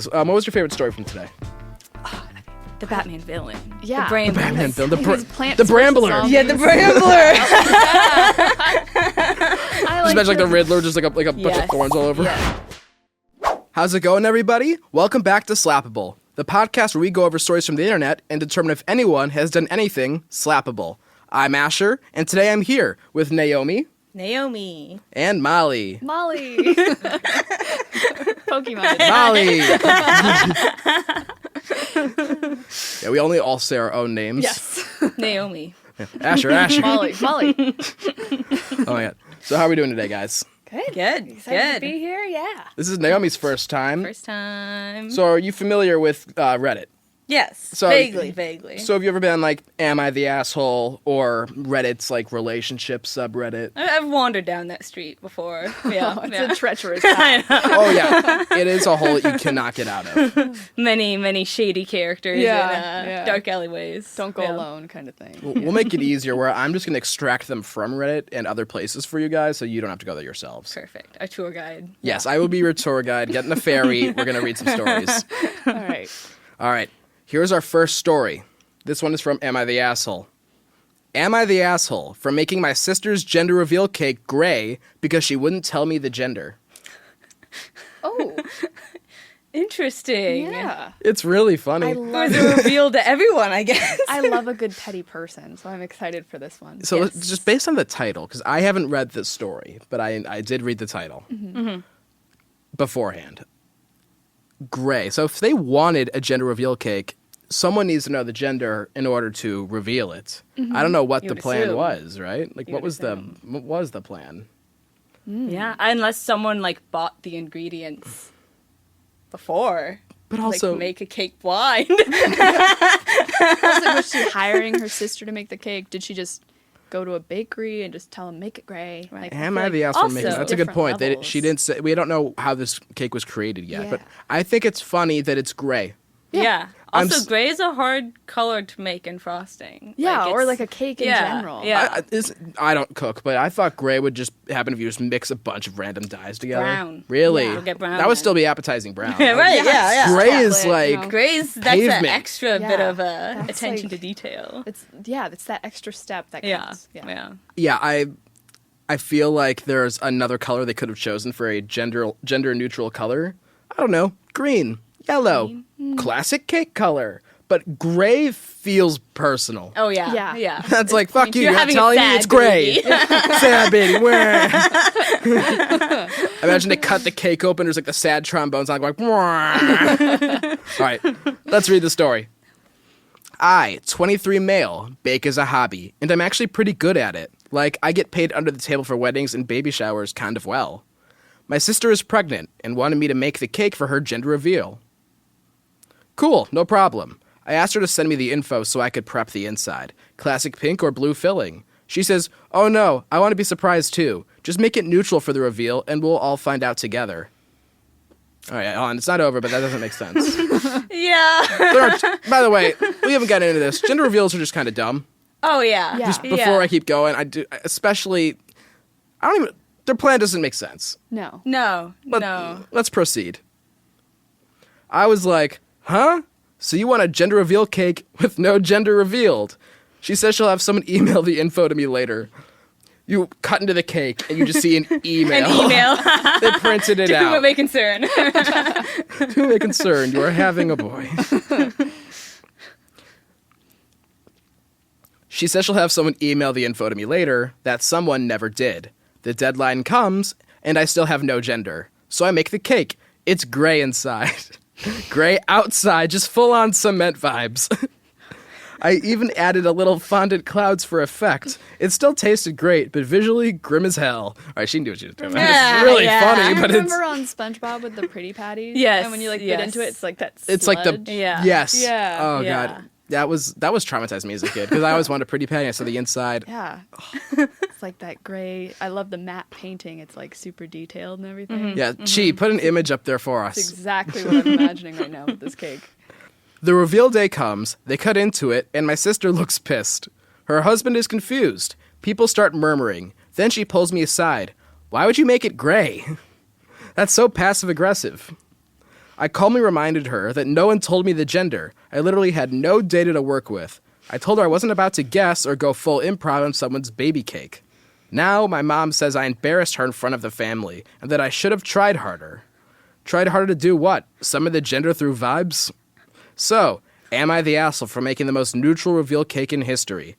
What was your favorite story from today? The Batman villain. Yeah. The Batman villain. The Plants Brambler. versus Yeah, the zombies. Brambler. Just imagine like the Riddler, just like a bunch of thorns all over. Yeah. How's it going, everybody? Welcome back to Slappable, the podcast where we go over stories from the internet and determine if anyone has done anything slappable. I'm Asher, and today I'm here with Naomi and Molly. Molly. Pokemon. Molly. Yeah, we only all say our own names. Yes. Naomi. Yeah. Asher. Molly. Oh my god. So how are we doing today, guys? Good. Excited to be here? Yeah. This is Naomi's first time. First time. So are you familiar with Reddit? Yes. So- Vaguely. So have you ever been like, am I the asshole? Or Reddit's like relationship subreddit? I've wandered down that street before. Yeah. Oh, it's yeah. a treacherous path. Oh yeah. It is a hole that you cannot get out of. Many shady characters Yeah, in yeah. dark alleyways. Don't go Yeah. alone kind of thing. We'll make it easier where I'm just going to extract them from Reddit and other places for you guys so you don't have to go there yourselves. Perfect. A tour guide. Yes, I will be your tour guide. Get in the ferry. We're going to read some stories. All right. All right. Here's our first story. This one is from Am I the Asshole? Am I the asshole for making my sister's gender reveal cake gray because she wouldn't tell me the gender? Oh, Interesting. yeah. It's really funny. It was a reveal to everyone, I guess. I love a good petty person, so I'm excited for this one. So Yes. just based on the title, because I haven't read this story, but I did read the title beforehand. Gray. So if they wanted a gender reveal cake, someone needs to know the gender in order to reveal it. I don't know what You the would plan assume. was, right? Like You what would was assume. the plan? Yeah, unless someone bought the ingredients before. But also Make a cake blind. Also, was she hiring her sister to make the cake? Did she just go to a bakery and just tell them make it gray? Right. am I feel the like asshole also making? That's a good different point. levels. She didn't say. We don't know how this cake was created yet, Yeah. but I think it's funny that it's gray. Yeah. I'm Also, s- gray is a hard color to make in frosting. Yeah, or it's- like a cake in general. Yeah. I don't cook, but I thought gray would just happen if you just mix a bunch of random dyes together. Brown. Really? Yeah. You'll get brown That would then. still be appetizing brown. Yeah, right. Yeah. Gray is chocolate, like you know. Gray's that's Pavement. an extra bit Yeah. of That's attention like- to detail. It's that extra step that Yeah. counts. Yeah. yeah. I feel like there's another color they could have chosen for a gender neutral color. I don't know, green, yellow, classic cake color. But gray feels personal. Oh yeah. Yeah. Yeah. That's like, fuck you, You're you're not having a telling me sad it's gray. baby. Sad baby. Wah. Imagine they cut the cake open, there's like the sad trombones on going, wah. All right, let's read the story. I, 23 male, bake as a hobby, and I'm actually pretty good at it. Like, I get paid under the table for weddings and baby showers kind of well. My sister is pregnant and wanted me to make the cake for her gender reveal. Cool, no problem. I asked her to send me the info so I could prep the inside. Classic pink or blue filling. She says, oh no, I want to be surprised too. Just make it neutral for the reveal and we'll all find out together. All right, hold on, it's not over, but that doesn't make sense. Yeah. By the way, we haven't gotten into this. Gender reveals are just kind of dumb. Oh yeah. Yeah. Just before I keep going, I do, especially, their plan doesn't make sense. No. No. No. Let's proceed. I was like, huh? So you want a gender reveal cake with no gender revealed? She says she'll have someone email the info to me later. You cut into the cake and you just see an email. An email. They printed it To whom it out. may concern. To whom it concerned, you are having a boy. She says she'll have someone email the info to me later. That someone never did. The deadline comes, and I still have no gender. So I make the cake. It's gray inside. Gray outside, just full-on cement vibes. I even added a little fondant clouds for effect. It still tasted great, but visually grim as hell. All right, she can do what she was doing. Yeah, It's really yeah. funny, but it's... Remember on SpongeBob with the pretty patties? Yes, And when you bit yes. into it, it's like that sludge. It's like the... Yeah. Yes. Yeah. Oh, Yeah. God. That was traumatized me as a kid, because I always wanted a pretty patty. I saw the inside. Yeah. It's like that gray. I love the matte painting. It's like super detailed and everything. Yeah, Chi, put an image up there for It's us. exactly what I'm imagining right now with this cake. The reveal day comes, they cut into it, and my sister looks pissed. Her husband is confused. People start murmuring. Then she pulls me aside. Why would you make it gray? That's so passive-aggressive. I calmly reminded her that no one told me the gender. I literally had no data to work with. I told her I wasn't about to guess or go full improv on someone's baby cake. Now my mom says I embarrassed her in front of the family and that I should have tried harder. Tried harder to do what? Some of the gender through vibes? So, am I the asshole for making the most neutral reveal cake in history?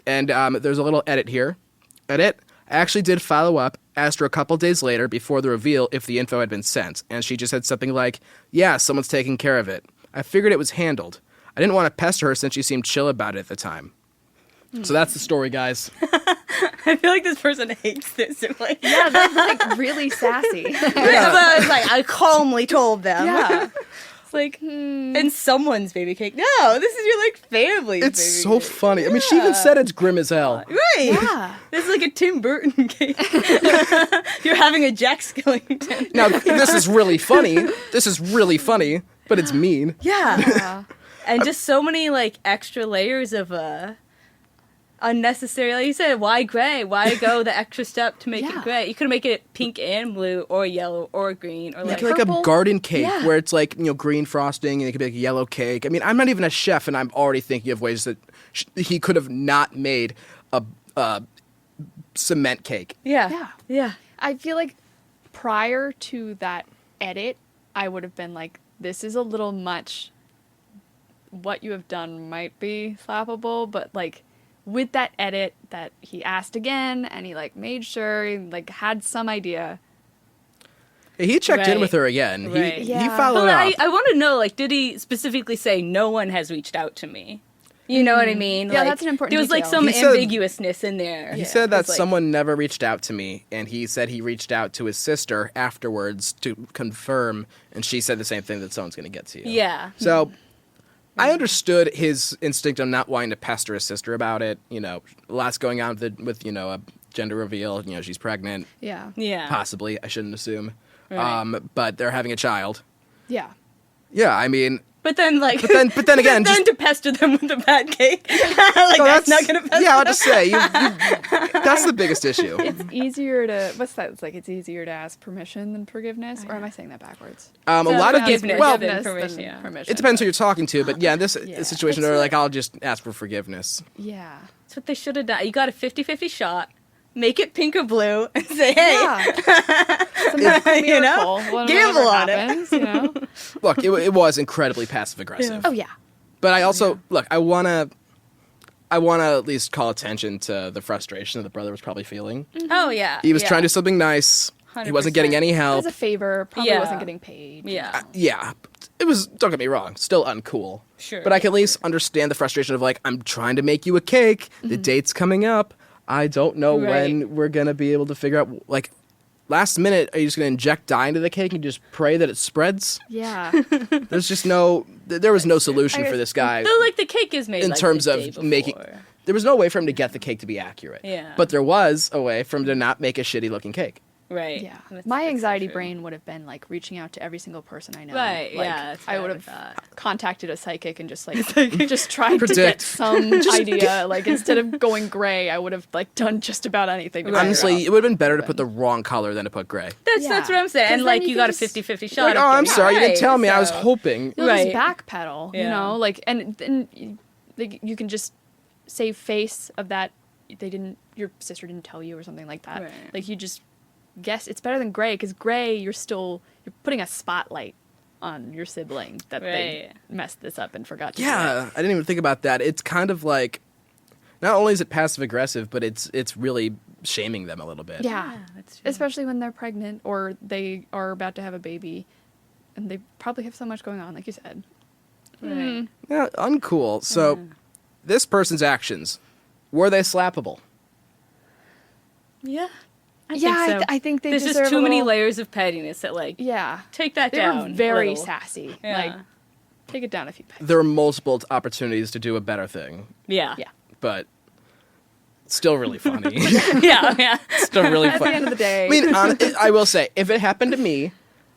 And there's a little edit here. Edit. I actually did follow up, asked her a couple days later before the reveal if the info had been sent, and she just said something like, yeah, someone's taking care of it. I figured it was handled. I didn't want to pester her since she seemed chill about it at the time. So that's the story, guys. I feel like this person hates this. Like, Yeah, that's like really sassy. it's like, I calmly told them. Yeah. It's like, and someone's baby cake. No, this is your, like, family's It's baby so cake. funny. I mean, she even said it's grim as hell. Right. Yeah. This is like a Tim Burton cake. You're having a Jack Skellington. Now, this is really funny. This is really funny, but it's mean. Yeah. And just so many, like, extra layers of, unnecessary, like you said, why gray? Why go the extra step to make it gray? You could make it pink and blue, or yellow, or green, or Make like it like a purple? garden cake Yeah. where it's like, green frosting and it could be like a yellow cake. I mean, I'm not even a chef and I'm already thinking of ways that he could have not made a cement cake. yeah. I feel like prior to that edit, I would have been like, this is a little much. What you have done might be slappable, but like with that edit that he asked again and he like made sure he like had some idea. He checked in Right. with her again. Right. He Yeah. followed But up. I want to know, like, did he specifically say no one has reached out to me? You know what I mean? Yeah, Like, that's an important There was like detail. some He said- ambiguousness in there. He said that It's like- someone never reached out to me, and he said he reached out to his sister afterwards to confirm, and she said the same thing, that someone's going to get to you. Yeah. So I understood his instinct of not wanting to pester his sister about it. Lots going on with a gender reveal. She's pregnant. Yeah. Yeah. Possibly. I shouldn't assume. Right. But they're having a child. Yeah. Yeah, I mean, But then, like, but then again, then just to pester them with a bad cake, like no, that's not gonna pester. yeah, I'll just say that's the biggest issue. It's easier to what's that? It's like it's easier to ask permission than forgiveness, or am I saying that backwards? A lot of forgiveness. well, Than Forgiveness permission, than yeah. permission. it depends who you're talking to, but yeah, this Yeah. situation, It's they're like, I'll just ask for forgiveness. Yeah. That's what they should have done. You got a 50-50 shot. Make it pink or blue, and say, hey, Yeah. Some magical You know? miracle, whatever Gamble on it. happens, you know? Look, it was incredibly passive aggressive. Oh yeah. But I also look. I wanna at least call attention to the frustration that the brother was probably feeling. oh yeah, He was yeah. trying to do something nice. He wasn't getting 100%. any help. As a favor, probably Yeah. wasn't getting paid. Yeah, Yeah, it was. Don't get me wrong. Still uncool. Sure. But I can at least understand the frustration of like, I'm trying to make you a cake. The date's coming up. I don't know Right. when we're gonna be able to figure out. Like, last minute, are you just gonna inject dye into the cake and just pray that it spreads? Yeah. There's just no. There was no solution I for guess- this guy. Though, like the cake is made In like, terms the of day before. making- There was no way for him to get the cake to be accurate. Yeah. But there was a way for him to not make a shitty looking cake. right. Yeah. That's- My that's so anxiety true. brain would have been like reaching out to every single person I know. Right, Like, yeah, that's I what would I have thought. contacted a psychic and just like just tried to Predict. get some idea. Like instead of going gray, I would have like done just about anything. to figure Honestly, out. it would have been better to put the wrong color than to put gray. That's Yeah. what I'm saying. 'Cause And then like you you can got a just- 50-50 shot. Like, of oh, I'm getting it sorry, you didn't right, tell me. I was so- hoping. You'll Right. just backpedal, you Yeah. know, like, and then like, you can just save face of that. Your sister didn't tell you or something like that. Right. Like you just guess it's better than gray because gray, you're putting a spotlight on your sibling that they Right. messed this up and forgot to do Yeah, I didn't even think about that. It's kind of like, not only is it passive aggressive, but it's really shaming them a little bit. it. Yeah. that's true. Especially when they're pregnant or they are about to have a baby and they probably have so much going on, like you said. Right. Yeah, uncool. So, this person's actions, were they slappable? Yeah. I Yeah, think so. I think they There's deserve just too a many little- layers of pettiness that like Yeah. take that They down. were a very little. sassy. Yeah. Like, take it down a few pegs. There were multiple opportunities to do a better thing, Yeah. Yeah. but still really funny. Yeah. Yeah. Still really At the funny. end of the day. I mean, I will say, if it happened to me,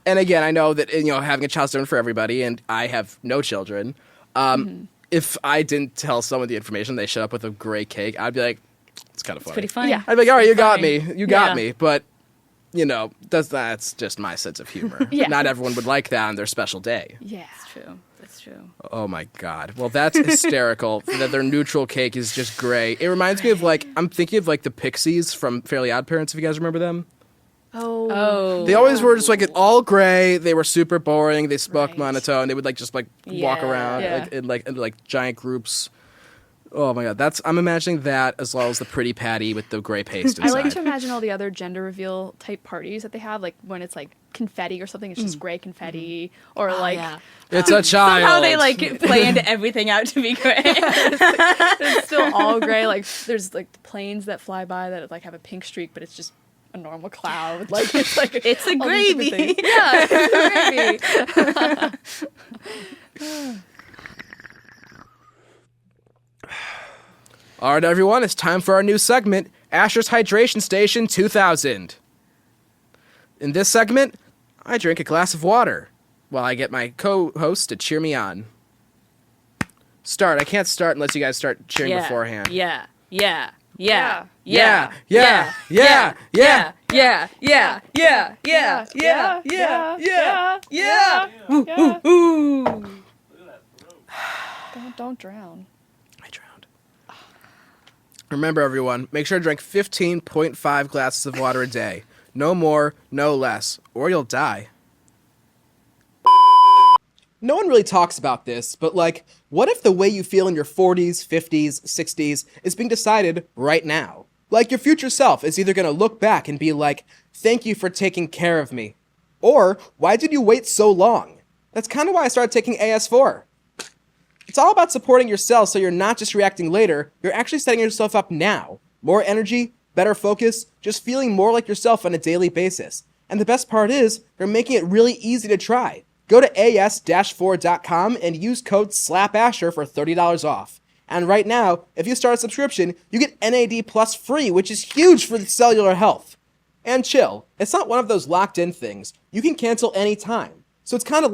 and again, I know that having a child's different for everybody, and I have no children. If I didn't tell someone the information, they showed up with a gray cake, I'd be like, it's kind of funny. Pretty funny. Yeah. I'd be like, all right, you got Funny. me, you got Yeah. me, but that's just my sense of humor. Yeah. Not everyone would like that on their special day. Yeah. That's true. Oh my God. Well, that's hysterical that their neutral cake is just gray. It reminds me of I'm thinking of the Pixies from Fairly Odd Parents, if you guys remember them. Oh. They always were just all gray. They were super boring. They spoke Right. monotone. They would walk around in giant groups. Oh my God, I'm imagining that as well as the pretty patty with the gray paste I inside. like to imagine all the other gender reveal type parties that they have, like when it's confetti or something, it's just gray confetti, or It's a child. How they planned everything out to be gray. it's still all gray. There's the planes that fly by that have a pink streak, but it's just a normal cloud. It's a all these different gravy. things. Yeah, it's a gravy. All right, everyone, it's time for our new segment, Asher's Hydration Station 2000. In this segment, I drink a glass of water while I get my co-host to cheer me on. Start. I can't start unless you guys start cheering beforehand. Yeah. Yeah. Yeah. Yeah. Yeah. Yeah. Yeah. Yeah. Yeah. Don't drown. I drowned. Remember, everyone, make sure to drink 15.5 glasses of water a day. No more, no less, or you'll die. No one really talks about this, but what if the way you feel in your 40s, 50s, 60s is being decided right now? Your future self is either going to look back and be like, thank you for taking care of me. Or, why did you wait so long? That's kind of why I started taking AS4. It's all about supporting yourself so you're not just reacting later, you're actually setting yourself up now. More energy, better focus, just feeling more like yourself on a daily basis. And the best part is, they're making it really easy to try. Go to as-4.com and use code SLAPASHER for $30 off. And right now, if you start a subscription, you get NAD Plus free, which is huge for the cellular health. And chill, it's not one of those locked-in things. You can cancel anytime. So it's kind of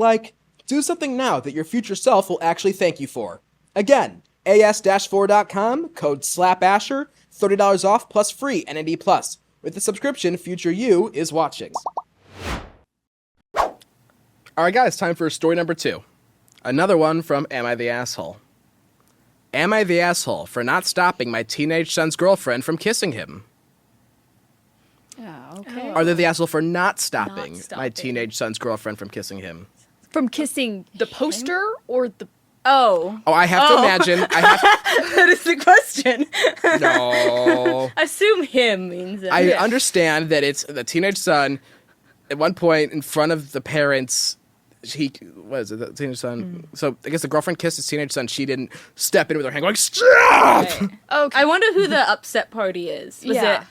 do something now that your future self will actually thank you for. Again, as-4.com, code SLAPASHER, $30 off plus free NAD Plus. With the subscription, future you is watching. All right, guys, time for story number 2. Another one from Am I the Asshole? Am I the asshole for not stopping my teenage son's girlfriend from kissing him? Oh, okay. Are they the asshole for not stopping my stopping. teenage son's girlfriend from kissing him? From kissing the poster or the... Oh, I have to imagine. that is the question. No. Assume him means it. I understand that it's the teenage son. At one point, in front of the parents, the teenage son? So I guess the girlfriend kissed his teenage son. She didn't step in with her hand going, stop! Right. Okay. I wonder who the upset party is. Was Yeah. it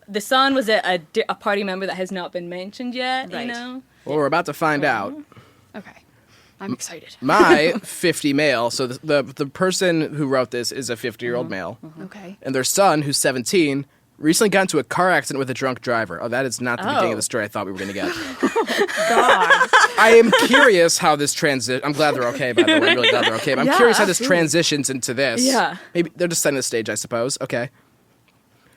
the son? Was it a party member that has not been mentioned yet? Right. You know? Well, we're about to find out. Okay. I'm excited. My 50 male, so the person who wrote this is a 50-year-old male. Okay. And their son, who's 17, recently got into a car accident with a drunk driver. Oh, that is not the beginning of the story I thought we were going to get. God. I am curious how this I'm glad they're okay, by the way. I'm really glad they're okay. But I'm Yeah, curious how this absolutely. transitions into this. Yeah. Maybe they're just setting the stage, I suppose. Okay.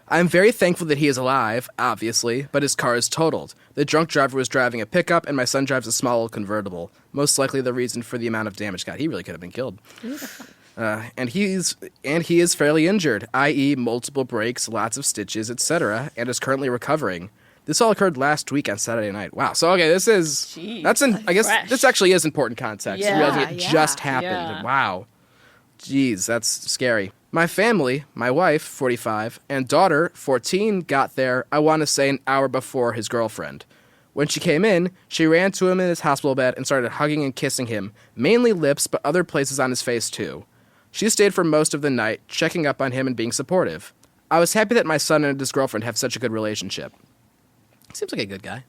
I'm very thankful that he is alive, obviously, but his car is totaled. The drunk driver was driving a pickup, and my son drives a small convertible. Most likely the reason for the amount of damage. God, he really could have been killed. And he is fairly injured, i.e. multiple breaks, lots of stitches, etc., and is currently recovering. This all occurred last week on Saturday night. Wow. So, okay, this is... Jeez, I guess fresh. this actually is important context. Yeah, Realizing it just yeah, happened. yeah. Wow. Jeez, that's scary. My family, my wife, 45, and daughter, 14, got there, I want to say, an hour before his girlfriend. When she came in, she ran to him in his hospital bed and started hugging and kissing him, mainly lips, but other places on his face too. She stayed for most of the night, checking up on him and being supportive. I was happy that my son and his girlfriend have such a good relationship. Seems like a good guy.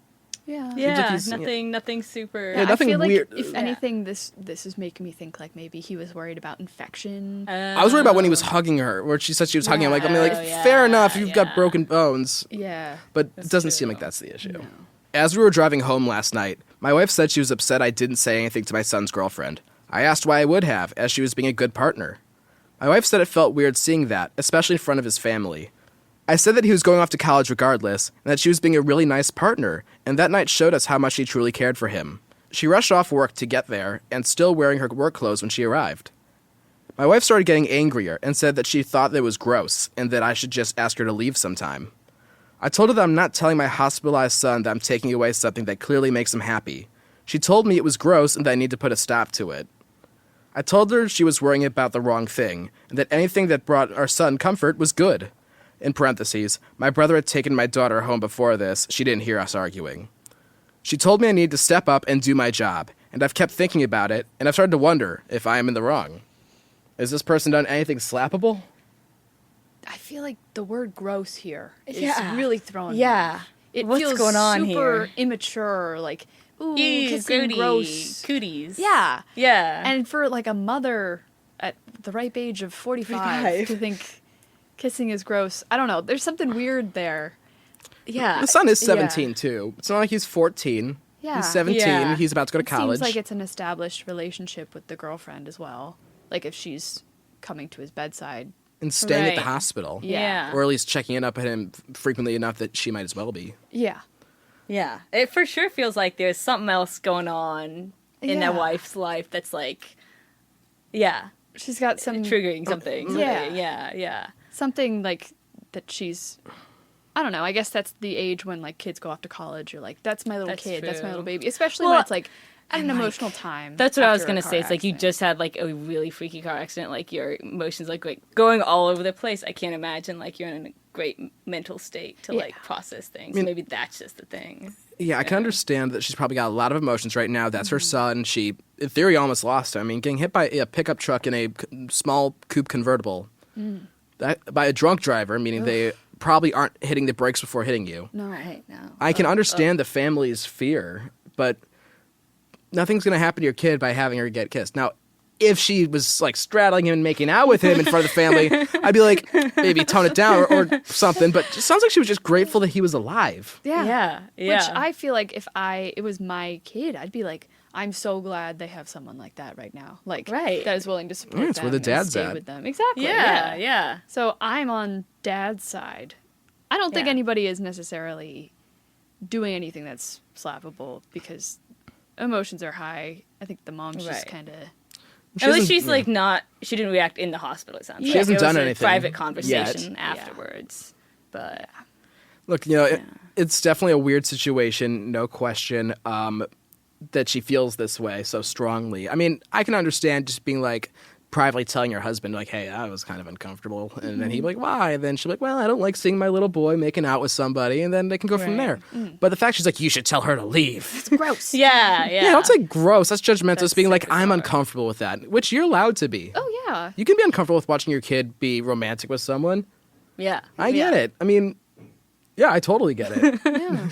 Yeah. Yeah, he's- nothing super. Yeah, nothing I feel weird. Like if Yeah. anything, this is making me think maybe he was worried about infection. I was worried about when he was hugging her, where she said she was hugging him. Fair enough, you've got broken bones. Yeah. But it doesn't seem like that's the issue. As we were driving home last night, my wife said she was upset I didn't say anything to my son's girlfriend. I asked why I would have, as she was being a good partner. My wife said it felt weird seeing that, especially in front of his family. I said that he was going off to college regardless, and that she was being a really nice partner, and that night showed us how much she truly cared for him. She rushed off work to get there, and still wearing her work clothes when she arrived. My wife started getting angrier and said that she thought that it was gross, and that I should just ask her to leave sometime. I told her that I'm not telling my hospitalized son that I'm taking away something that clearly makes him happy. She told me it was gross and that I need to put a stop to it. I told her she was worrying about the wrong thing, and that anything that brought our son comfort was good. In parentheses, my brother had taken my daughter home before this. She didn't hear us arguing. She told me I needed to step up and do my job, and I've kept thinking about it, and I've started to wonder if I am in the wrong. Has this person done anything slappable? I feel like the word gross here is Yeah. really throwing Yeah. me. It What's feels going on super here? immature, like, ooh, Ew, kissing goody. gross. Cooties. Yeah. Yeah. And for like a mother at the ripe age of 45 to think kissing is gross, I don't know. There's something weird there. yeah. The son is 17, too. It's not like he's 14. Yeah. He's 17. Yeah. He's about to go to It college. seems like it's an established relationship with the girlfriend as well. Like if she's coming to his bedside. and staying at the Right. hospital. Yeah. Or at least checking in up at him frequently enough that she might as well be. Yeah. Yeah. It for sure feels like there's something else going on in Yeah. that wife's life that's like, yeah, She's got some triggering something. Yeah. Yeah. something like that she's I don't know. I guess that's the age when like kids go off to college. You're like, that's my little That's kid. That's my true. little baby. Especially Well, when it's like at an and, like, emotional time. That's what I was after a gonna car say. It's like you accident. just had like a really freaky car accident. Like your emotions like going all over the place. I can't imagine like you're in a great mental state to like process things. I mean- Maybe that's just the thing. Yeah, I can understand that she's probably got a lot of emotions right now. That's her son. She, in theory, almost lost him. I mean, getting hit by a pickup truck in a small coupe convertible by a drunk driver, meaning they probably aren't hitting the brakes before hitting you. No. Right now. I can understand the family's fear, but nothing's going to happen to your kid by having her get kissed. Now, if she was like straddling him and making out with him in front of the family, I'd be like, maybe tone it down or something. But it sounds like she was just grateful that he was alive. Yeah. Yeah. Which I feel like if it was my kid, I'd be like, I'm so glad they have someone like that right now. Like, Right. that is willing to support Yeah, it's them where the and dad's stay at. with them. Exactly. Yeah. So I'm on dad's side. I don't think Yeah. anybody is necessarily doing anything that's slappable because emotions are high. I think the mom's just Right. kind of... She At least hasn't- she's like not. She didn't react in the hospital. It sounds She like. hasn't It was done a anything private conversation yet. afterwards. But Look, you know, it's definitely a weird situation, no question, that she feels this way so strongly. I mean, I can understand just being like, privately telling your husband, like, hey, I was kind of uncomfortable. And then he'd be like, why? And then she'd be like, well, I don't like seeing my little boy making out with somebody. And then they can go from there. But the fact she's like, you should tell her to leave. Gross. yeah. Yeah, don't say gross. That's judgmental. That's It's being like, super I'm bizarre. uncomfortable with that, which you're allowed to be. Oh, yeah. You can be uncomfortable with watching your kid be romantic with someone. Yeah. I get it. I mean, yeah, I totally get it. Yeah.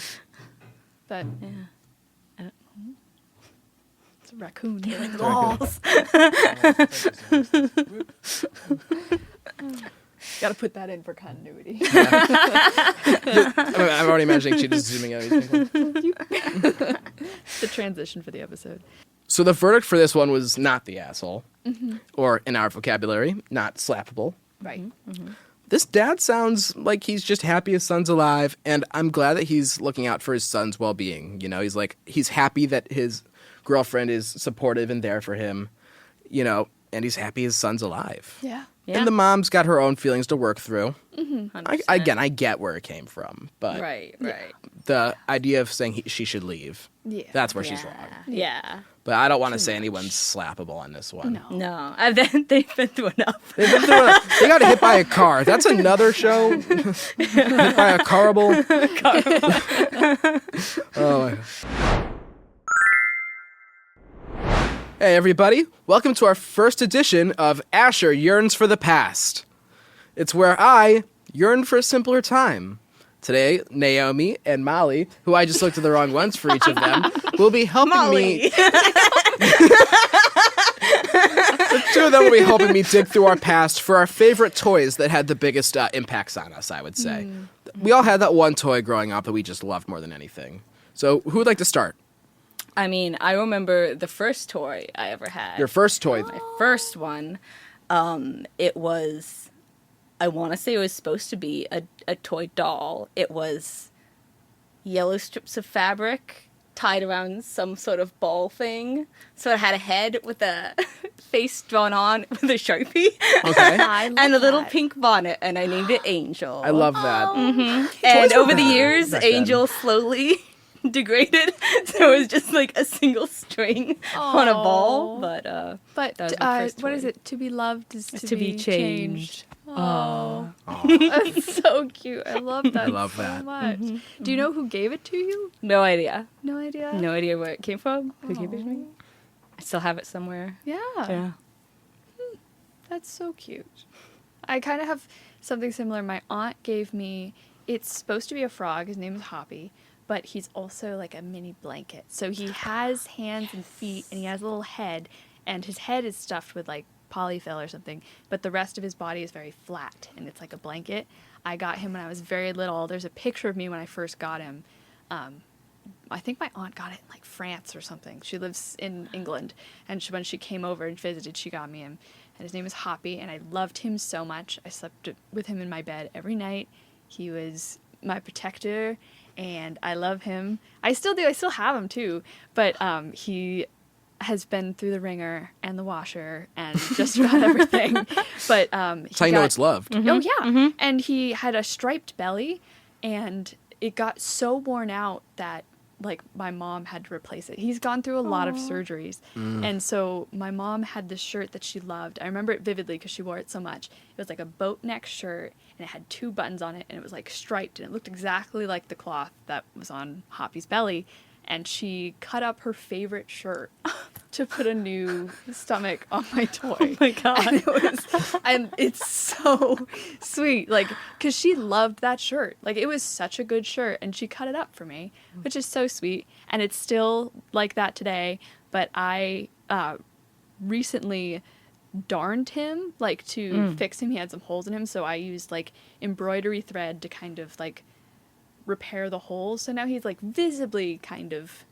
But it's a raccoon. Balls. Got to put that in for continuity. I'm already imagining she just zooming out. The transition for the episode. So the verdict for this one was not the asshole, or in our vocabulary, not slappable. Right. This dad sounds like he's just happy his son's alive, and I'm glad that he's looking out for his son's well-being. You know, he's happy that his girlfriend is supportive and there for him, you know, and he's happy his son's alive. Yeah. Yeah. And the mom's got her own feelings to work through. 100%. I get where it came from, but Right. the idea of saying she should leave, Yeah. that's where she's wrong. Yeah. But I don't want to say anyone's slappable on this one. No. No, they've been through enough. They got hit by a car. That's another show. Hit by a carable. Oh. my God. Hey, everybody. Welcome to our first edition of Asher Yearns for the Past. It's where I yearn for a simpler time. Today, Naomi and Molly, who I just looked at the wrong ones for each of them, will be helping me. The two of them will be helping me dig through our past for our favorite toys that had the biggest impacts on us, I would say. We all had that one toy growing up that we just loved more than anything. So who would like to start? I mean, I remember the first toy I ever had. Your first toy. My first one, it was I want to say it was supposed to be a toy doll. It was yellow strips of fabric tied around some sort of ball thing. So it had a head with a face drawn on with a Sharpie. Okay. And a little pink bonnet, and I named it Angel. I love that. And over the bad years, back then. Angel slowly degraded, so it was just like a single string on a ball. But But that was my first what toy. is it? To be loved is to, To be changed. Oh, Aw. that's so cute. I love that. I love so that. much. Do you know who gave it to you? No idea. No idea. No idea where it came from. Who gave it to me? I still have it somewhere. Yeah. Yeah. That's so cute. I kind of have something similar. My aunt gave me, it's supposed to be a frog. His name is Hoppy, but he's also like a mini blanket. So he has hands and feet, and he has a little head, and his head is stuffed with like polyfill or something, but the rest of his body is very flat, and it's like a blanket. I got him when I was very little. There's a picture of me when I first got him. I think my aunt got it in like France or something. She lives in England, and when she came over and visited, she got me him. And his name is Hoppy, and I loved him so much. I slept with him in my bed every night. He was my protector, and I love him. I still do. I still have him too, but he has been through the ringer and the washer and just about everything. But That's how you know it's loved. Oh yeah, and he had a striped belly, and it got so worn out that like my mom had to replace it. He's gone through a lot of surgeries, and so my mom had this shirt that she loved. I remember it vividly because she wore it so much. It was like a boat neck shirt, and it had 2 buttons on it, and it was like striped, and it looked exactly like the cloth that was on Hoppy's belly. And she cut up her favorite shirt to put a new stomach on my toy. Oh my God. And it's so sweet, like, because she loved that shirt. Like, it was such a good shirt, and she cut it up for me, which is so sweet. And it's still like that today, but I recently darned him, like, to fix him. He had some holes in him, so I used, like, embroidery thread to kind of, like, repair the holes. So now he's, like, visibly kind of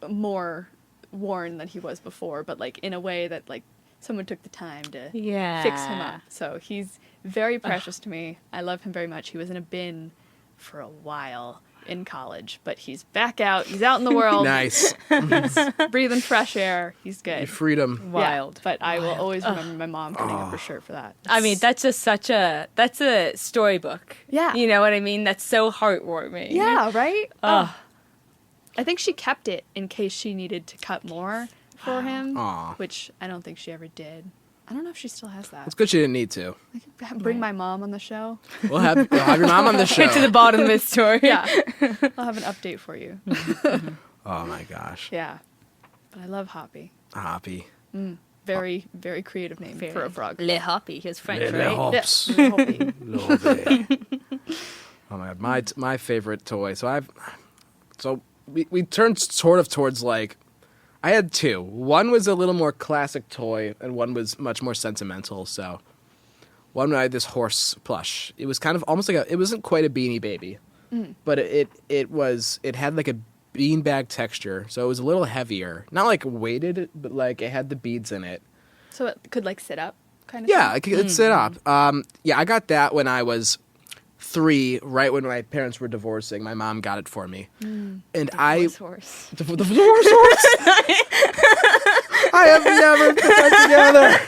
more worn than he was before, but, like, in a way that, like, someone took the time to fix him up. So he's very precious to me. I love him very much. He was in a bin for a while in college, but he's back out. He's out in the world. Nice. He's breathing fresh air. He's good. Freedom. Wild. Yeah, but I will always remember my mom cutting up her shirt for that. I mean, that's just that's a storybook. Yeah. You know what I mean? That's so heartwarming. Yeah, right? Oh. I think she kept it in case she needed to cut more for him, Aw. which I don't think she ever did. I don't know if she still has that. It's good she didn't need to. I could bring my mom on the show. We'll have your mom on the show. Get to the bottom of this story. Yeah. I'll have an update for you. Oh my gosh. Yeah. But I love Hoppy. Happy. Very, very creative name for a frog. Le Hoppy. He was French, Le right? Hops. Yeah, Hoppy. Oh my god, my favorite toy. So we turned sort of towards like, I had 2. One was a little more classic toy, and one was much more sentimental. So one I had this horse plush. It was kind of almost like it wasn't quite a Beanie Baby, but it had like a beanbag texture, so it was a little heavier. Not like weighted, but like it had the beads in it. So it could like sit up, kind of. Yeah, thing? it could sit up. Yeah, I got that when I was 3, right when my parents were divorcing. My mom got it for me, and Divorce horse. the divorce horse. I have never put that together.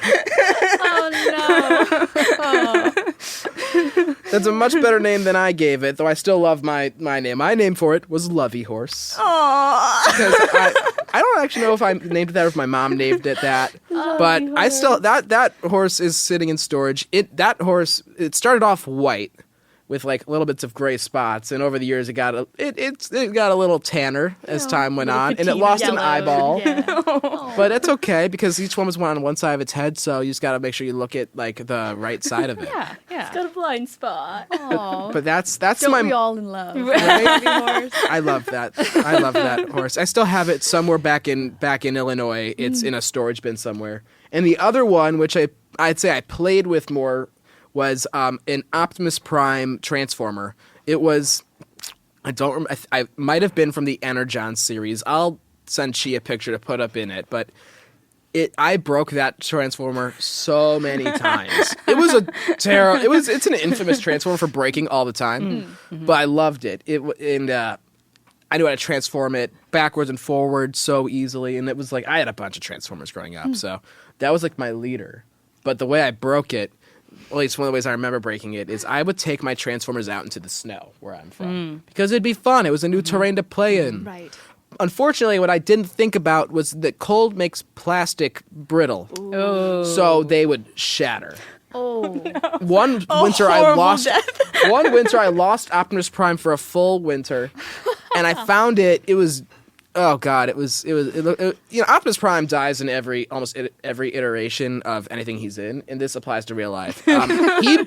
Oh no! That's a much better name than I gave it, though I still love my name. My name for it was Lovey Horse. Aww. Because I don't actually know if I named it that or if my mom named it that. But I still that horse is sitting in storage. It started off white with like little bits of gray spots, and over the years it got a little tanner as time went on, and it lost an eyeball. Yeah. But it's okay because each one was on one side of its head, so you just got to make sure you look at like the right side of it. Yeah, yeah. Got a blind spot. Aw. But that's Don't my. we all in love? Right? Baby horse. I love that. I love that horse. I still have it somewhere back in Illinois. It's in a storage bin somewhere. And the other one, which I'd say I played with more, was an Optimus Prime Transformer. It was, I might have been from the Energon series. I'll send Chi a picture to put up in it, but I broke that transformer so many times. It was a terrible. It's an infamous transformer for breaking all the time, but I loved it. I knew how to transform it backwards and forward so easily, and it was like I had a bunch of transformers growing up, so that was like my leader. But the way I broke it, at least one of the ways I remember breaking it, is I would take my transformers out into the snow where I'm from because it'd be fun. It was a new terrain to play in. Right. Unfortunately, what I didn't think about was that cold makes plastic brittle, so they would shatter. Oh. One winter I lost Optimus Prime for a full winter, and I found it. It was, oh god, Optimus Prime dies in almost every iteration of anything he's in, and this applies to real life. He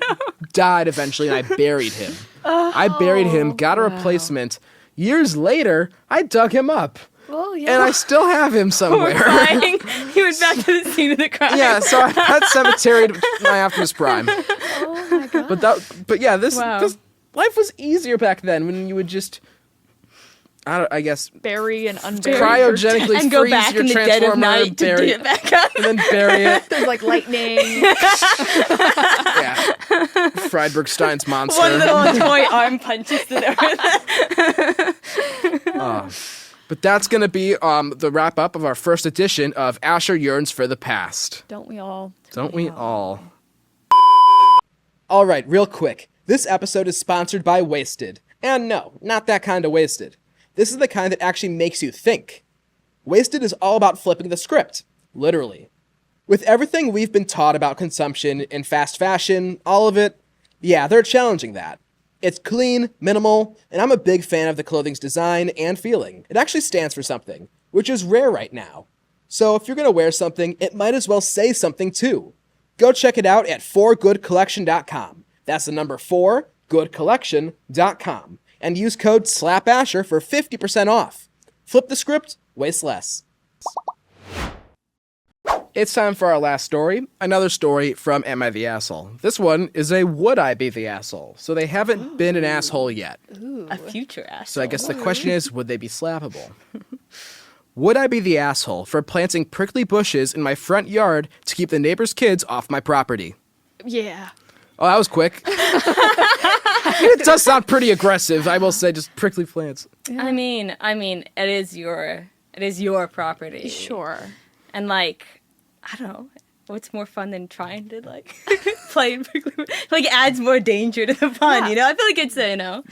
died eventually, and I buried him. I buried him, got a replacement. Years later, I dug him up. Well, yeah. And I still have him somewhere. He went back to the scene of the crime. Yeah, so I had cemeteried my Optimus Prime. Oh my god. This life was easier back then when you would just, I guess, bury and unbury cryogenically and go freeze back your in the dead of transformer, night to bury get it back up. and then bury it. There's like lightning. Yeah, Freidberg Stein's monster. One little toy arm punches to the But that's going to be the wrap-up of our first edition of Asher Yearns for the Past. Don't we all? Don't we all? All right, real quick. This episode is sponsored by Wasted. And no, not that kind of wasted. This is the kind that actually makes you think. Wasted is all about flipping the script. Literally. With everything we've been taught about consumption and fast fashion, all of it, yeah, they're challenging that. It's clean, minimal, and I'm a big fan of the clothing's design and feeling. It actually stands for something, which is rare right now. So if you're going to wear something, it might as well say something too. Go check it out at 4goodcollection.com. That's the number 4goodcollection.com. And use code SLAPASHER for 50% off. Flip the script, waste less. It's time for our last story. Another story from Am I the Asshole? This one is a Would I Be the Asshole? So they haven't been an asshole yet. A future asshole. So I guess the question is, would they be slappable? Would I be the asshole for planting prickly bushes in my front yard to keep the neighbor's kids off my property? Yeah. Oh, that was quick. It does sound pretty aggressive, I will say, just prickly plants. Yeah. I mean, it is your property. Sure. And like, I don't know. What's more fun than trying to like play in prickly? Like adds more danger to the fun, Yeah. you know. I feel like it's I feel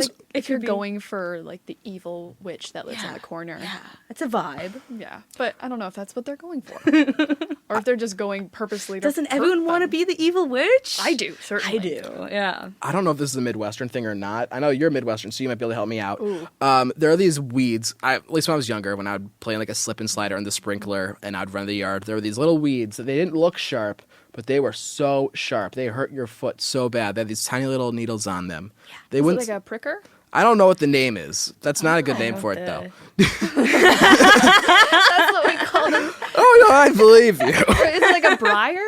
like it if you're could be- going for like the evil witch that lives in the corner. Yeah, it's a vibe. Yeah. But I don't know if that's what they're going for. Or if they're just going purposely to Doesn't hurt everyone want to them. be the evil witch? I do, certainly. I do. Yeah. I don't know if this is a Midwestern thing or not. I know you're Midwestern, so you might be able to help me out. Ooh. There are these weeds. At least when I was younger, when I would play like a slip and slider in the sprinkler and I'd run the yard, there were these little weeds that they didn't look sharp, but they were so sharp. They hurt your foot so bad. They had these tiny little needles on them. Yeah. They Is it wouldn't. like a pricker? I don't know what the name is. That's not a good name for it, though. That's what we call them. Oh no, I believe you. Is it like a briar?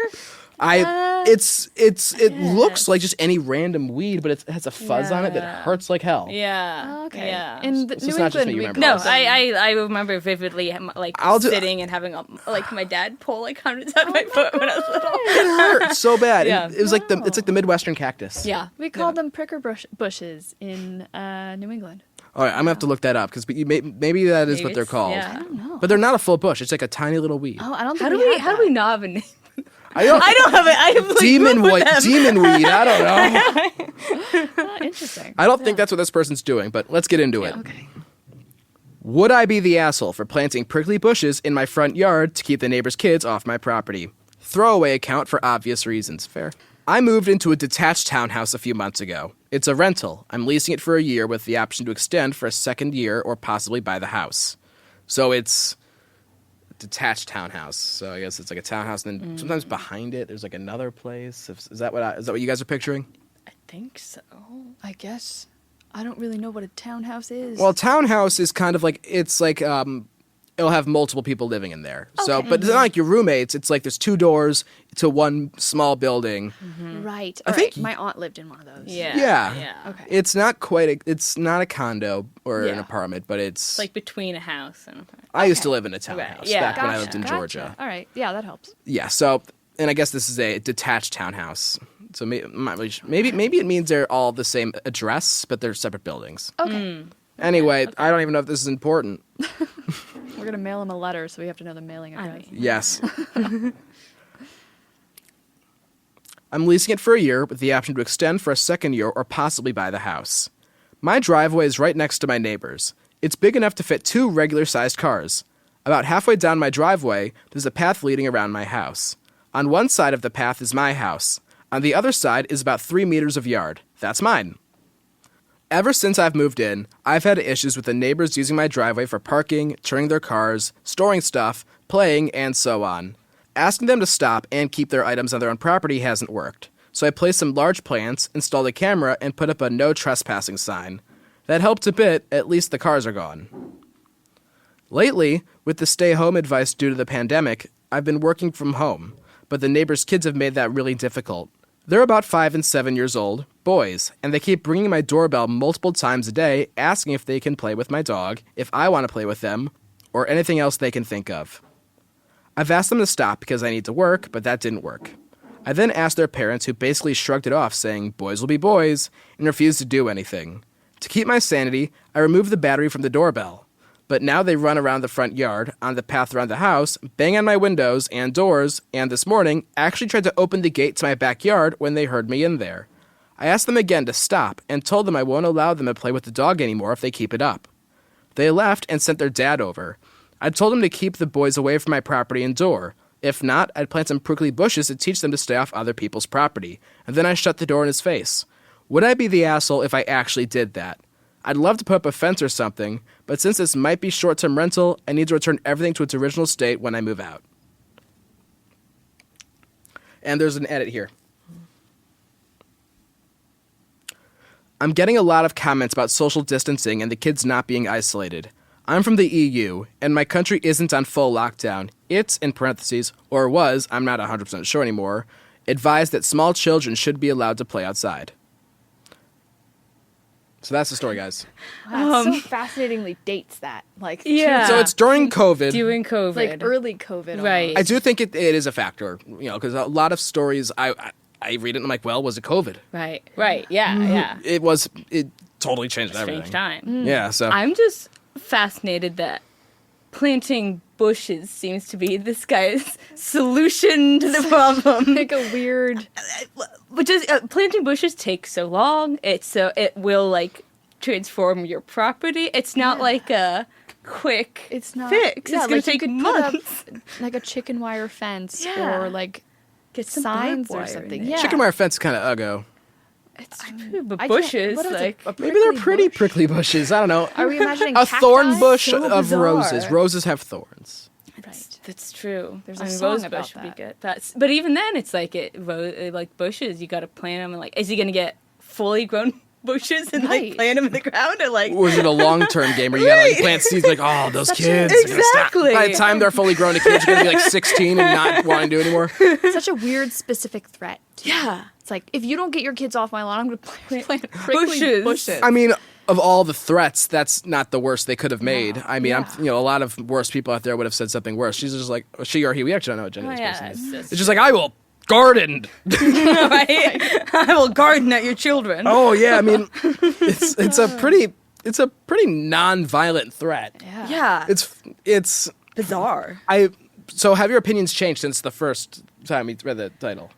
It looks like just any random weed, but it has a fuzz on it that hurts like hell. Yeah. Oh, okay. Yeah. In the So New it's not just England, me, you we remember. No, call them- I remember vividly like sitting and having like my dad pull like hundreds out of my foot when I was little. It hurt so bad. Yeah. It was like it's like the Midwestern cactus. Yeah. We call them pricker bushes in New England. All right, I'm gonna have to look that up because maybe that is Maybe what they're it's- call. yeah. I don't know. But they're not a full bush. It's like a tiny little weed. Oh, I don't How think do we have that. not have a name? I don't have it. I have like demon grew up with them. demon weed. I don't know. Interesting. I don't think that's what this person's doing, but let's get into it. Okay. Would I be the asshole for planting prickly bushes in my front yard to keep the neighbor's kids off my property? Throwaway account for obvious reasons. Fair. I moved into a detached townhouse a few months ago. It's a rental. I'm leasing it for a year with the option to extend for a second year or possibly buy the house. So it's a detached townhouse. So I guess it's like a townhouse, and then sometimes behind it there's like another place. Is that what you guys are picturing? I think so. I guess. I don't really know what a townhouse is. Well, a townhouse is kind of like it's like it'll have multiple people living in there. So, but it's not like your roommates. It's like there's 2 doors to one small building. Right. I think my aunt lived in one of those. Yeah. Okay. It's not it's not a condo or an Yeah. apartment, but it's It's like between a house and I used to live in a townhouse Okay. Yeah. back when I lived in Georgia. All right. Yeah, that helps. Yeah, so, and I guess this is a detached townhouse. So maybe it means they're all the same address, but they're separate buildings. Okay. Anyway, I don't even know if this is important. We're going to mail him a letter, so we have to know the mailing I address. mean, Yes. I'm leasing it for a year with the option to extend for a second year or possibly buy the house. My driveway is right next to my neighbor's. It's big enough to fit 2 regular-sized cars. About halfway down my driveway, there's a path leading around my house. On one side of the path is my house. On the other side is about 3 meters of yard. That's mine. Ever since I've moved in, I've had issues with the neighbors using my driveway for parking, turning their cars, storing stuff, playing, and so on. Asking them to stop and keep their items on their own property hasn't worked. So I placed some large plants, installed a camera, and put up a no trespassing sign. That helped a bit, at least the cars are gone. Lately, with the stay-home advice due to the pandemic, I've been working from home, but the neighbors' kids have made that really difficult. They're about 5 and 7 years old, boys, and they keep ringing my doorbell multiple times a day, asking if they can play with my dog, if I want to play with them, or anything else they can think of. I've asked them to stop because I need to work, but that didn't work. I then asked their parents, who basically shrugged it off, saying, boys will be boys, and refused to do anything. To keep my sanity, I removed the battery from the doorbell. But now they run around the front yard, on the path around the house, bang on my windows and doors, and this morning actually tried to open the gate to my backyard when they heard me in there. I asked them again to stop and told them I won't allow them to play with the dog anymore if they keep it up. They left and sent their dad over. I told them to keep the boys away from my property and door. If not, I'd plant some prickly bushes to teach them to stay off other people's property, and then I shut the door in his face. Would I be the asshole if I actually did that? I'd love to put up a fence or something, but since this might be short-term rental, I need to return everything to its original state when I move out. And there's an edit here. I'm getting a lot of comments about social distancing and the kids not being isolated. I'm from the EU, and my country isn't on full lockdown. It's, in parentheses, or was, I'm not 100% sure anymore, advised that small children should be allowed to play outside. So that's the story, guys. Wow, it so fascinatingly dates that. Like, Yeah. So it's during COVID. During COVID. like early COVID. Right. almost. I do think it is a factor, because a lot of stories, I read it and I'm like, well, was it COVID? Right. Yeah. It totally changed everything. Strange time. Yeah, so. I'm just fascinated that planting bushes seems to be this guy's solution to the problem. like a weird. But just planting bushes takes so long. It will like transform your property. It's not like a quick It's not fix. Yeah, it's gonna like take you could months. put up like a chicken wire fence Yeah. or like Get some signs barbed or wire in something. there. Yeah. Chicken wire fence kind of uggo. It's But I can't- bushes, what is it? like- A Maybe they're prickly pretty bush? prickly bushes. I don't know. Are we imagining A thorn cacti? bush So of bizarre. roses. Roses have thorns. Right. That's true. There's I a mean, song rose about bush would that. be good. But even then, it's like like bushes. You got to plant them, and like, is he gonna get fully grown bushes and Right. like plant them in the ground, or like? Or is it a long-term game where you gotta like plant seeds like, oh, those kids. are gonna stop. Exactly. By the time they're fully grown, the kids are gonna be like 16 and not wanting to do anymore. Such a weird specific threat. Yeah. It's like, if you don't get your kids off my lawn, I'm going to plant prickly bushes. I mean, of all the threats, that's not the worst they could have made. I mean, Yeah. a lot of worse people out there would have said something worse. She's just like, she or he, we actually don't know what gender Oh, this yeah, person is. it's It's just like, I will garden. right? I will garden at your children. Oh yeah, I mean, it's a pretty non-violent threat. Yeah. It's bizarre. So have your opinions changed since the first time we read the title?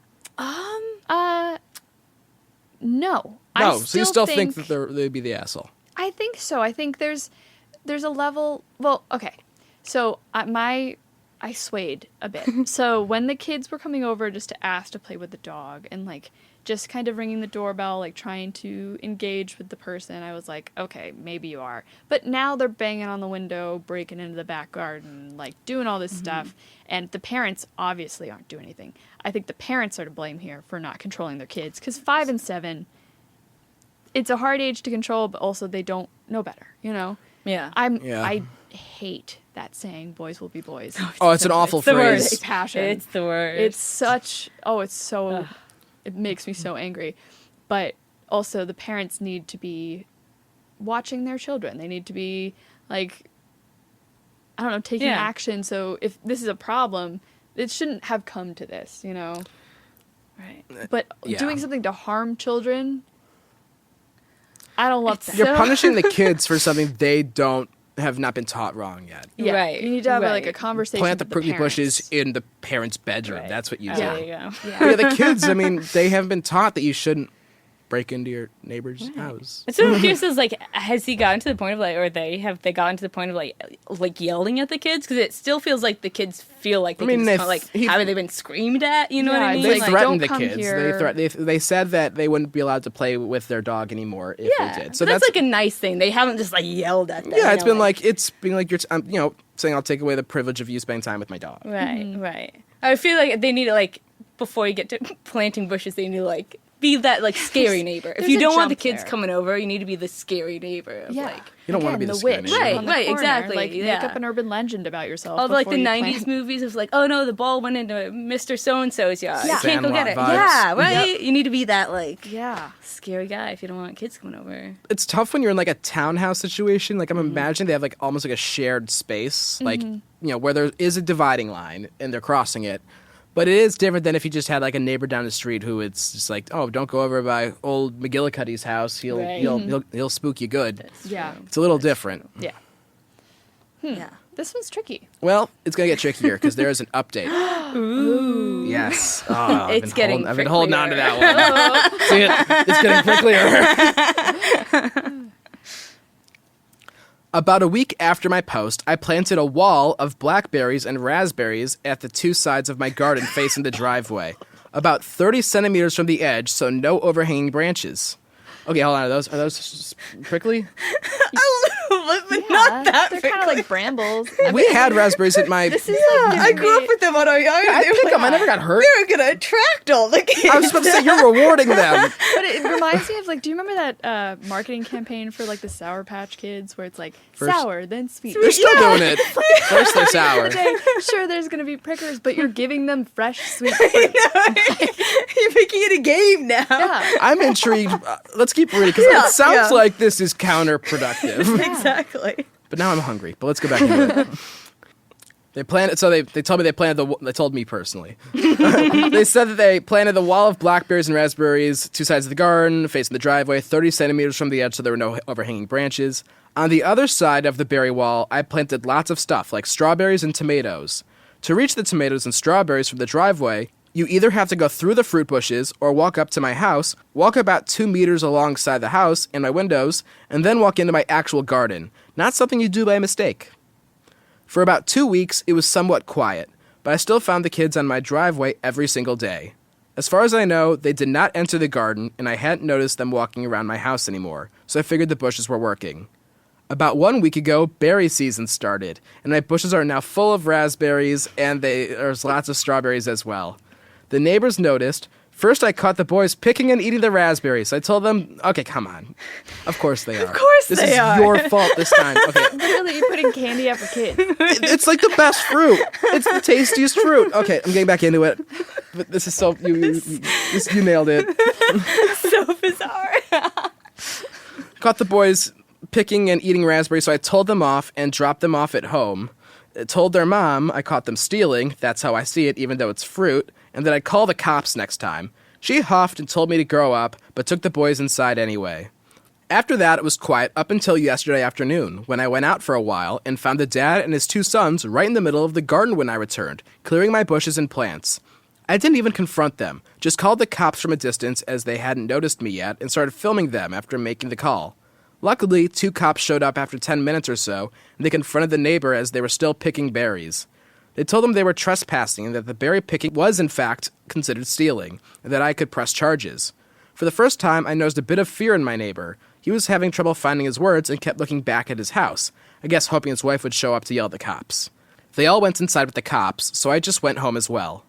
No. No, so you still think that they'd be the asshole? I think so. I think there's a level. Well, okay. So I swayed a bit. So when the kids were coming over just to ask to play with the dog and like just kind of ringing the doorbell, like trying to engage with the person, I was like, okay, maybe you are. But now they're banging on the window, breaking into the back garden, like doing all this stuff. And the parents obviously aren't doing anything. I think the parents are to blame here for not controlling their kids. Because 5 and 7, it's a hard age to control, but also they don't know better, you know? Yeah. I hate that saying, boys will be boys. Oh, it's an awful It's the phrase. worst. Passion. It's the worst. It's such, it's so, it makes me so angry. But also the parents need to be watching their children. They need to be like, I don't know, taking action. So if this is a problem, it shouldn't have come to this, you know? Right. But doing something to harm children, I don't love that. You're punishing the kids for something they have not been taught wrong yet. Yeah. Right. You need to have right. a conversation Plant the with prickly parents. bushes in the parents' bedroom. Right. That's what you Oh, do. there you go. Yeah. The kids, I mean, they haven't been taught that you shouldn't break into your neighbor's house. And so I'm curious, is like, has he gotten to the point of like, or have they gotten to the point of like yelling at the kids? Because it still feels like the kids feel like they can just haven't they been screamed at? You know what I mean? They like, threatened the don't come kids. here. They said that they wouldn't be allowed to play with their dog anymore if they did. So that's like a nice thing. They haven't just like yelled at them. Yeah, it's been like it's being like you're saying I'll take away the privilege of you spending time with my dog. Right, right. I feel like they need to like before you get to planting bushes, they need to like be that like scary neighbor. If you a don't want the jump kids there. coming over, you need to be the scary neighbor. Of, Yeah. like, You don't want to be the scary witch neighbor. Right, on the right, corner. exactly, Like, yeah. make up an urban legend about yourself. all like the before you '90s plant. movies of like, oh no, the ball went into Mr. So and So's yard. Yeah. You can't go get it. Sandlot vibes. Yeah, right. You need to be that like Yeah. scary guy if you don't want kids coming over. It's tough when you're in like a townhouse situation. Like I'm imagining they have like almost like a shared space, like where there is a dividing line and they're crossing it. But it is different than if you just had like a neighbor down the street who it's just like, oh, don't go over by old McGillicuddy's house. He'll spook you good. Yeah. It's a little different. Yeah. Yeah. This one's tricky. Well, it's gonna get trickier because there is an update. Ooh. Yes, oh, I've been holding on to that one. See it? It's getting pricklier. About a week after my post, I planted a wall of blackberries and raspberries at the two sides of my garden facing the driveway, about 30 centimeters from the edge, so no overhanging branches. Okay, hold on. Are those prickly? A little bit, but not that They're kind of like brambles. We had raspberries at my. This is like I grew up with them on our yard. I pick them. I never got hurt. They were gonna attract all the kids. I was supposed to say you're rewarding them. But it reminds me of like, do you remember that marketing campaign for like the Sour Patch Kids where it's like First- sour, then sweet? They're still doing it. First they're sour. Sure, there's gonna be prickers, but you're giving them fresh, sweet I fruit. know. You're making it a game now. Yeah. I'm intrigued. Let's keep reading because it sounds like this is counterproductive. Exactly. But now I'm hungry. But let's go back to it. They planted. So they told me they planted the. They told me personally. They said that they planted the wall of blackberries and raspberries, two sides of the garden, facing the driveway, 30 centimeters from the edge, so there were no overhanging branches. On the other side of the berry wall, I planted lots of stuff like strawberries and tomatoes. To reach the tomatoes and strawberries from the driveway, you either have to go through the fruit bushes or walk up to my house, walk about 2 meters alongside the house and my windows, and then walk into my actual garden. Not something you do by mistake. For about 2 weeks, it was somewhat quiet, but I still found the kids on my driveway every single day. As far as I know, they did not enter the garden, and I hadn't noticed them walking around my house anymore, so I figured the bushes were working. About 1 week ago, berry season started, and my bushes are now full of raspberries, and there's lots of strawberries as well. The neighbors noticed. First, I caught the boys picking and eating the raspberries. I told them, okay, come on. Of course they are. Of course this they are. is your fault this time. Okay. Literally, you're putting candy out for kids. It's like the best fruit. It's the tastiest fruit. Okay, I'm getting back into it. But this is so... You nailed it. So bizarre. Caught the boys picking and eating raspberries, so I told them off and dropped them off at home. I told their mom I caught them stealing. That's how I see it, even though it's fruit. And that I'd call the cops next time. She huffed and told me to grow up, but took the boys inside anyway. After that, it was quiet up until yesterday afternoon, when I went out for a while and found the dad and his 2 sons right in the middle of the garden when I returned, clearing my bushes and plants. I didn't even confront them, just called the cops from a distance as they hadn't noticed me yet and started filming them after making the call. Luckily, 2 cops showed up after 10 minutes or so, and they confronted the neighbor as they were still picking berries. They told them they were trespassing and that the berry picking was, in fact, considered stealing, and that I could press charges. For the first time, I noticed a bit of fear in my neighbor. He was having trouble finding his words and kept looking back at his house, I guess hoping his wife would show up to yell at the cops. They all went inside with the cops, so I just went home as well.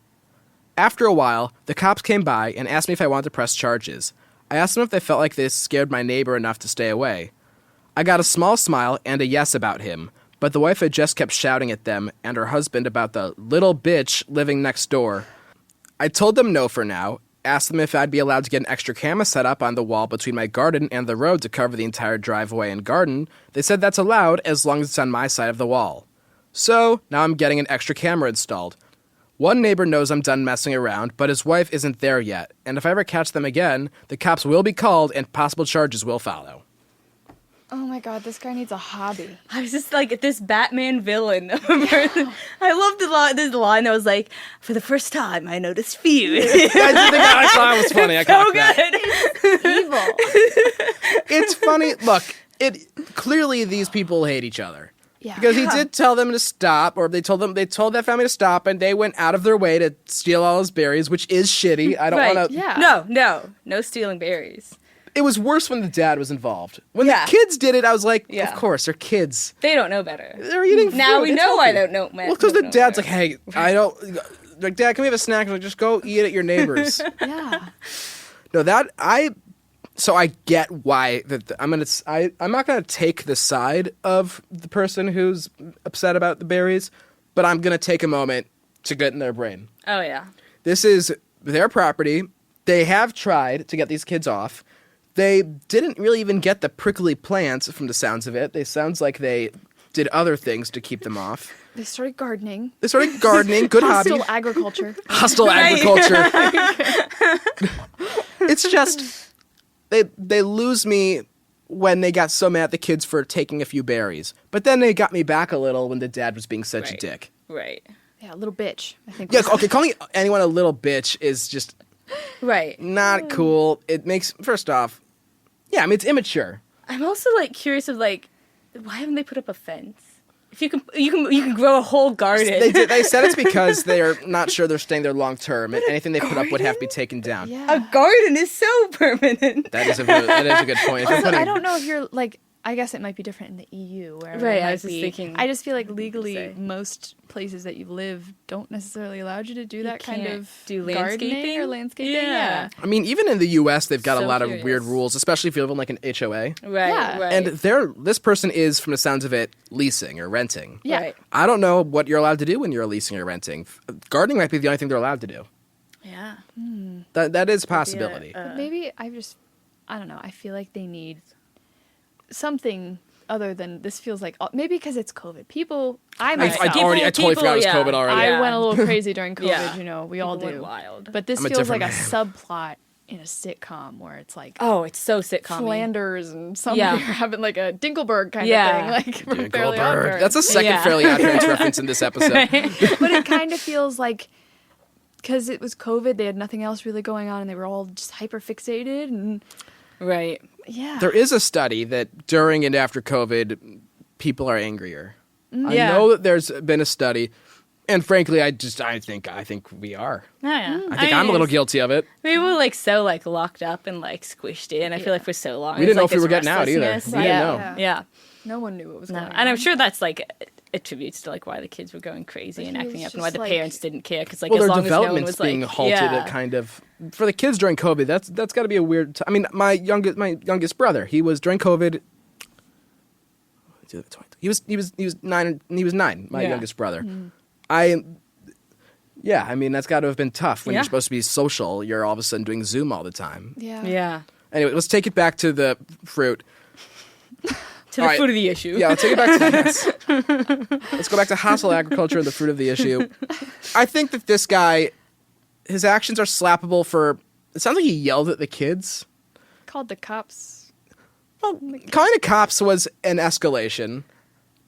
After a while, the cops came by and asked me if I wanted to press charges. I asked them if they felt like this scared my neighbor enough to stay away. I got a small smile and a yes about him, but the wife had just kept shouting at them and her husband about the little bitch living next door. I told them no for now, asked them if I'd be allowed to get an extra camera set up on the wall between my garden and the road to cover the entire driveway and garden. They said that's allowed as long as it's on my side of the wall. So, now I'm getting an extra camera installed. One neighbor knows I'm done messing around, but his wife isn't there yet, and if I ever catch them again, the cops will be called and possible charges will follow. Oh my god, this guy needs a hobby. I was just like this Batman villain. I love this line that was like, for the first time, I noticed fear. I did think that was funny. I So caught that. good. Evil. It's funny. Look, clearly these people hate each other. Yeah. Because he did tell them to stop, or they told that family to stop, and they went out of their way to steal all his berries, which is shitty. I don't Right. want to. Yeah. No stealing berries. It was worse when the dad was involved. When Yeah. the kids did it, I was like, Yeah. of course, they're kids. They don't know better. They're eating food. Now we It's know why healthy. they don't know. Well, because the don't know dad's like, better. hey, I don't. Like, Dad, can we have a snack? I'm like, just go eat at your neighbor's. Yeah. No, So I get why I'm not gonna take the side of the person who's upset about the berries, but I'm gonna take a moment to get in their brain. Oh yeah. This is their property. They have tried to get these kids off. They didn't really even get the prickly plants from the sounds of it. They sounds like they did other things to keep them off. They started gardening. They started gardening. Good hobby. Hostile agriculture. Hostile agriculture. It's just they lose me when they got so mad at the kids for taking a few berries. But then they got me back a little when the dad was being such a Right. dick. Right. Yeah, little bitch. I think. Yeah, okay, calling anyone a little bitch is just Right. not cool. It makes, first off, yeah, I mean, it's immature. I'm also like curious of like, why haven't they put up a fence? If you can grow a whole garden. They said it's because they're not sure they're staying there long term, and anything they put up would have to be taken down. Yeah. A garden is so permanent. That is a good point. If you're Also, putting- I don't know if you're like. I guess it might be different in the EU. Where Right, it I might was just be. thinking- I just feel like legally, say. most places that you live don't necessarily allow you to do that kind can't of do gardening landscaping? or landscaping. Yeah. I mean, even in the U.S., they've got a So lot of curious. weird rules, especially if you live in like an HOA. Right. Yeah. Right. And this person is, from the sounds of it, leasing or renting. Yeah. Right. I don't know what you're allowed to do when you're leasing or renting. Gardening might be the only thing they're allowed to do. Yeah. That is a possibility. But maybe I don't know. I feel like they need something other than this. Feels like maybe because it's COVID. People, I I totally forgot it was COVID already. I Yeah. went a little crazy during COVID. Yeah. You know, we all People do. went wild. But this I'm a feels like different a subplot in a sitcom where it's like Oh, it's so sitcom. Flanders and somebody Yeah. are having like a Dinkelberg kind Yeah. of thing, like from Fairly Odd Goldberg. Parents. That's a second Yeah. Fairly Odd Parents reference in this episode. But it kind of feels like because it was COVID, they had nothing else really going on, and they were all just hyper fixated and Right. yeah. There is a study that during and after COVID, people are angrier. I Yeah. know that there's been a study, and frankly, I think we are. Oh, yeah. I think I'm a little guilty of it. We were like so like locked up and like squished in. I feel like for so long. We It didn't was, know like, if we this were getting out either. restlessness. We didn't know. Yeah. Yeah. No one knew what was No. going on. And I'm sure that's like attributes to like why the kids were going crazy But and he acting was up and why just, the like- parents didn't care because like Well, as their long as no one development's was like being halted yeah. at kind of for the kids during COVID. That's got to be a weird. I mean, my youngest brother, he was during COVID. He was 9. He was 9. My Yeah. youngest brother. I mean, that's got to have been tough when Yeah. you're supposed to be social. You're all of a sudden doing Zoom all the time. Yeah. Yeah. Anyway, let's take it back to the fruit. To the All right. foot of the issue. Yeah, let's take it back to this. Let's go back to hostile agriculture and the fruit of the issue. I think that this guy, his actions are slappable for. It sounds like he yelled at the kids. Called the cops. Well, calling the cops was an escalation.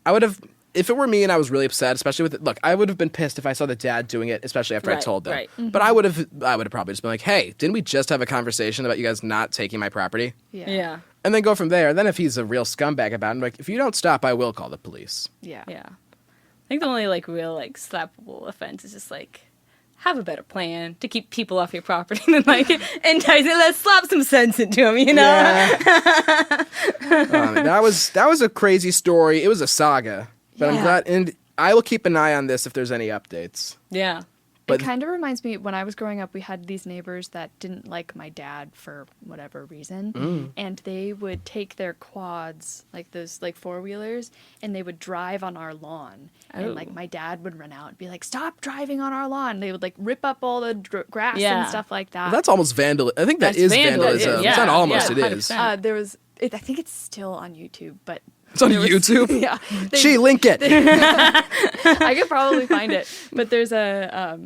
I would have, if it were me and I was really upset, especially with look, I would have been pissed if I saw the dad doing it, especially after I Right, told them. right. But I would have probably just been like, hey, didn't we just have a conversation about you guys not taking my property? Yeah. Yeah. And then go from there. Then if he's a real scumbag about it, I'm like, if you don't stop, I will call the police. Yeah. Yeah. I think the only like real like slappable offense is just like have a better plan to keep people off your property than like entice it. Let's slap some sense into them, you know? That was a crazy story. It was a saga. But I'm Yeah. glad, and I will keep an eye on this if there's any updates. Yeah. But it kind of reminds me, when I was growing up, we had these neighbors that didn't like my dad for whatever reason. And they would take their quads, like those like four-wheelers, and they would drive on our lawn. And like my dad would run out and be like, stop driving on our lawn. They would like rip up all the grass and stuff like that. that's almost vandalism. I think that's vandalism. Yeah. It's not almost, Yeah, it is. 100%. There was, I think it's still on YouTube, but It's on YouTube? yeah. Gee, link it. I could probably find it, but there's a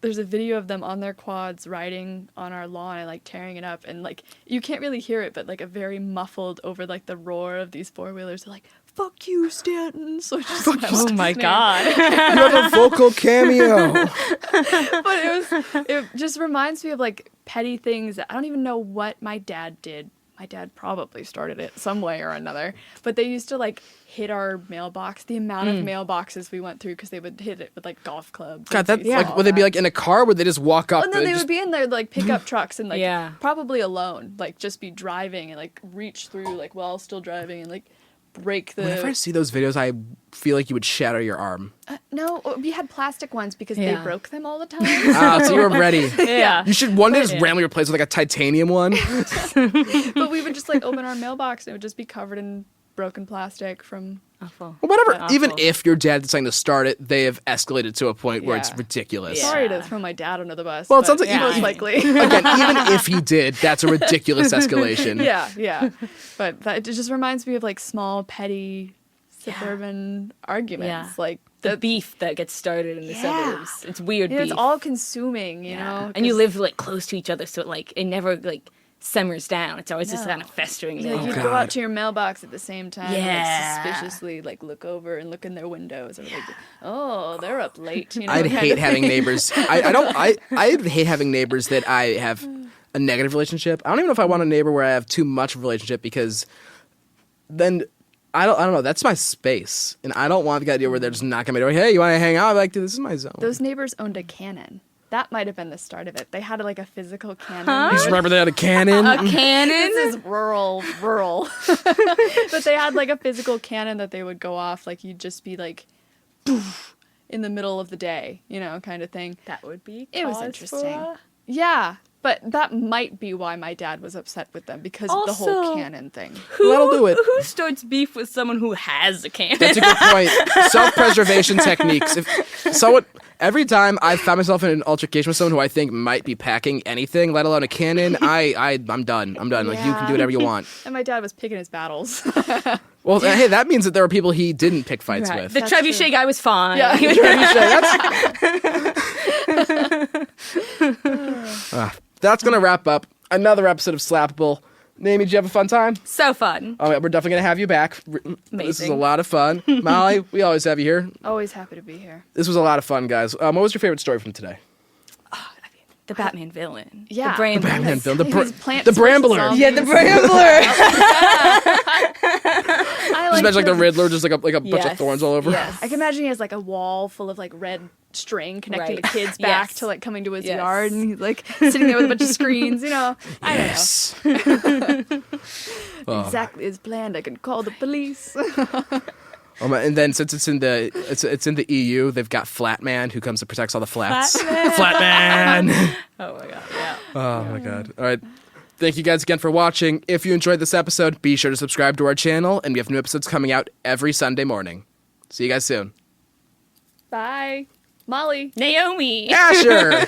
video of them on their quads riding on our lawn and like tearing it up, and like you can't really hear it, but like a very muffled over like the roar of these four-wheelers. They're like, "Fuck you, Stanton!" So it's just Oh my god. You have a vocal cameo. But it just reminds me of like petty things that I don't even know what my dad did. My dad probably started it some way or another, but they used to like hit our mailbox, the amount of mailboxes we went through, because they would hit it with like golf clubs. God, that like would they be like in a car? Would they just walk up? Oh, no, they would be in their like pickup trucks and like Yeah. probably alone, like just be driving and like reach through like while still driving and like break the. Whenever I see those videos, I feel like you would shatter your arm. No, we had plastic ones because they Yeah. broke them all the time. Ah, so you were ready. Yeah. You should one day just Yeah. randomly replace it with like a titanium one. But we would just like open our mailbox and it would just be covered in broken plastic from. Awful. Whatever. Awful. Even if your dad decided to start it, they have escalated to a point where it's Yeah. ridiculous. Yeah. Sorry to throw my dad under the bus. Well, it but sounds like Yeah. most likely. Again, even if he did, that's a ridiculous escalation. Yeah. But it just reminds me of like small, petty, suburban arguments. Yeah. Like The beef that gets started in the Yeah. suburbs. It's weird it's beef. all consuming, you Yeah. know? And you 'cause, live like close to each other, so it never like simmers down. It's always just No. kind of festering Yeah, there. you'd God. go out to your mailbox at the same time and Yeah. like suspiciously like look over and look in their windows or like, oh, they're up late. You know, I'd kind hate of having thing. neighbors. I'd hate having neighbors that I have a negative relationship. I don't even know if I want a neighbor where I have too much of a relationship, because then I don't know. That's my space, and I don't want the idea where they're just knocking on my door. Hey, you want to hang out? I'm like, dude, this is my zone. Those neighbors owned a cannon. That might have been the start of it. They had like a physical cannon. You just remember they had a cannon. A cannon? This is rural. But they had like a physical cannon that they would go off. Like you'd just be like, poof, in the middle of the day, you know, kind of thing. That would be. It was cause interesting. for- Yeah, but that might be why my dad was upset with them, because of the whole Also- cannon thing. That'll do it. Who starts beef with someone who has a cannon? That's a good point. Self-preservation techniques. If someone, every time I've found myself in an altercation with someone who I think might be packing anything, let alone a cannon, I'm done. I'm done. Like, you can do whatever you want. And my dad was picking his battles. Well, hey, that means that there were people he didn't pick fights Right. with. The That's trebuchet true. guy was fine. Yeah. That's gonna wrap up another episode of Slappable. Naomi, did you have a fun time? So fun. Oh, yeah, we're definitely gonna have you back. This is a Amazing. lot of fun. Molly, we always have you here. Always happy to be here. This was a lot of fun, guys. What was your favorite story from today? The Batman villain. Yeah. The brain. The Batman film. His Plants The versus Brambler. Zombies. Yeah, the Brambler. I Just imagine like the him. Riddler, just like a bunch of Yes. thorns all over. Yes. I can imagine he has like a wall full of like red string connecting Right. the kid's back Yes. to like coming to his Yes. yard, and he's like sitting there with a bunch of screens, you know. I don't Yes. know. Exactly as planned. I can call the police. And then since it's in the EU, they've got Flatman who comes and protects all the flats. Flatman. Oh my god. Yeah. Oh my god. All right. Thank you guys again for watching. If you enjoyed this episode, be sure to subscribe to our channel, and we have new episodes coming out every Sunday morning. See you guys soon. Bye. Molly. Naomi. Asher.